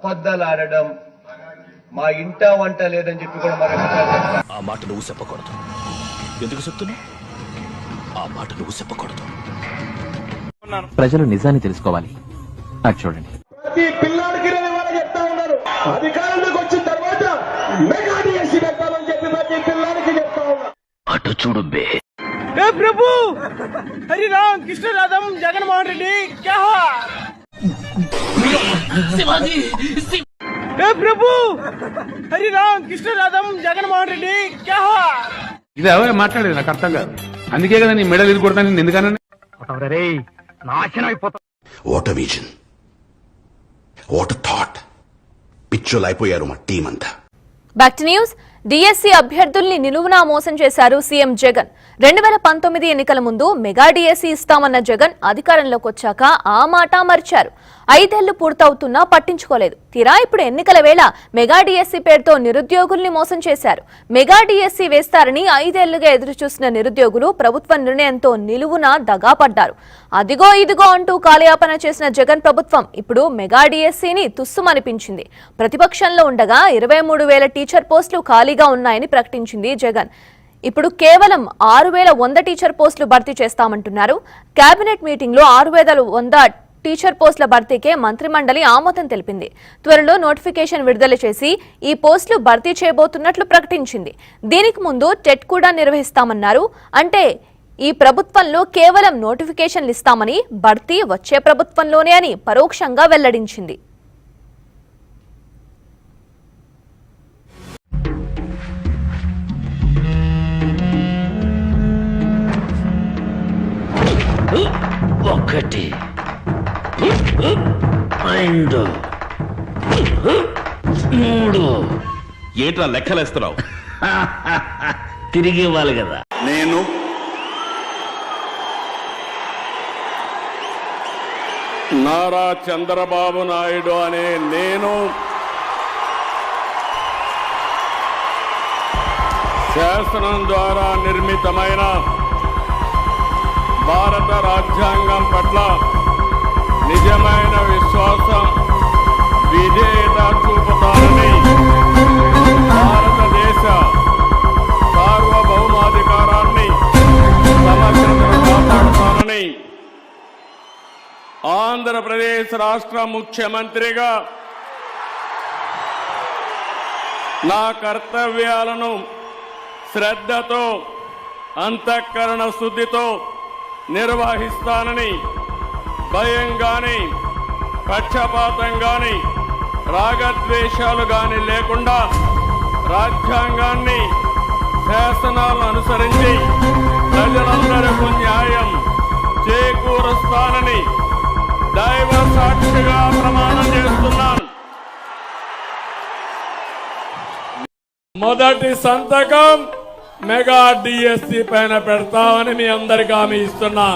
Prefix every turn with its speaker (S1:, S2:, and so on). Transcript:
S1: అబద్ధాలు ఆడడం, మా ఇంట వంట లేదని చెప్పి కూడా మరొక
S2: ఆ మాట నువ్వు చెప్పకూడదు. ఎందుకు చెప్తున్నా? ఆ మాట నువ్వు చెప్పకూడదు.
S3: ప్రజలు నిజాన్ని తెలుసుకోవాలి. అది చూడండి.
S4: ప్రతి పిల్లాడికి చెప్తా ఉన్నారు, అధికారంలోకి వచ్చిన తర్వాత మెగా డిఎస్సీ పెట్టాలని చెప్పి ప్రతి పిల్లాడికి చెప్తా ఉన్నారు.
S2: అటు చూడు బే.
S5: प्रभु हरि राम कृष्ण राधम जगनमोहन रेड्डी क्या हुआ? शिवाजी प्रभु हरि राम कृष्ण राधम जगनमोहन रेड्डी क्या हुआ?
S6: ఇది ఎవరు మాట్లాడేది నాకు అర్థం కాదు. అందుకే కదా నీ మెడలు ఇది కొడతాను ఎందుకన్నా
S5: నాశనం అయిపోతా.
S7: What a vision, what a thought. పిచ్చోలు అయిపోయారు మా టీం అంతా.
S8: Back to news. డిఎస్సీ అభ్యర్థుల్ని నిలువునా మోసం చేశారు సీఎం జగన్. 2019 ఎన్నికల ముందు మెగా డిఎస్సీ ఇస్తామన్న జగన్ అధికారంలోకి వచ్చాక ఆ మాట మర్చారు. 5 ఏళ్లు పూర్తవుతున్నా పట్టించుకోలేదు. తీరా ఇప్పుడు ఎన్నికల వేళ మెగా డిఎస్సీ పేరుతో నిరుద్యోగుల్ని మోసం చేశారు. మెగా డిఎస్సీ వేస్తారని 5 ఏళ్లుగా ఎదురుచూసిన నిరుద్యోగులు ప్రభుత్వ నిర్ణయంతో నిలువునా దగాపడ్డారు. అదిగో ఇదిగో అంటూ కాలయాపన చేసిన జగన్ ప్రభుత్వం ఇప్పుడు మెగా డిఎస్సీని తుస్సుమనిపించింది. ప్రతిపక్షంలో ఉండగా 23,000 టీచర్ పోస్టులు ఖాళీగా ఉన్నాయని ప్రకటించింది జగన్. ఇప్పుడు కేవలం 6,100 టీచర్ పోస్టులు భర్తీ చేస్తామంటున్నారు. కేబినెట్ మీటింగ్ లో 6,100 టీచర్ పోస్టుల భర్తీకే మంత్రిమండలి ఆమోదం తెలిపింది. త్వరలో నోటిఫికేషన్ విడుదల చేసి ఈ పోస్టులు భర్తీ చేయబోతున్నట్లు ప్రకటించింది. దీనికి ముందు టెట్ కూడా నిర్వహిస్తామన్నారు. అంటే ఈ ప్రభుత్వంలో కేవలం నోటిఫికేషన్లు ఇస్తామని, భర్తీ వచ్చే ప్రభుత్వంలోనే అని పరోక్షంగా వెల్లడించింది.
S2: ఒకటి, రెండు, మూడు.
S6: ఏంట్రా లెక్కలేస్తున్నావు?
S2: తిరిగి ఇవ్వాలి కదా.
S7: నేను
S4: నారా చంద్రబాబు నాయుడు అనే నేను శాసనం ద్వారా నిర్మితమైన భారత రాజ్యాంగం పట్ల నిజమైన విశ్వాసం, విధేయత చూపుతానని, భారతదేశ సార్వభౌమాధికారాన్ని సమగ్రతను కాపాడుతానని ఆంధ్రప్రదేశ్ రాష్ట్ర ముఖ్యమంత్రిగా నా కర్తవ్యాలను శ్రద్ధతో, అంతఃకరణ శుద్ధితో నిర్వహిస్తానని, భయం గాని, పక్షపాతం గాని, రాగద్వేషాలు గాని లేకుండా రాజ్యాంగాన్ని, శాసనాలను అనుసరించి ప్రజలందరికీ న్యాయం చేకూరుస్తానని దైవ సాక్షిగా ప్రమాణం చేస్తున్నాను. మొదటి సంతకం మెగా డిఎస్సీ పైన పెడతామని మీ అందరికీ హామీ ఇస్తున్నా.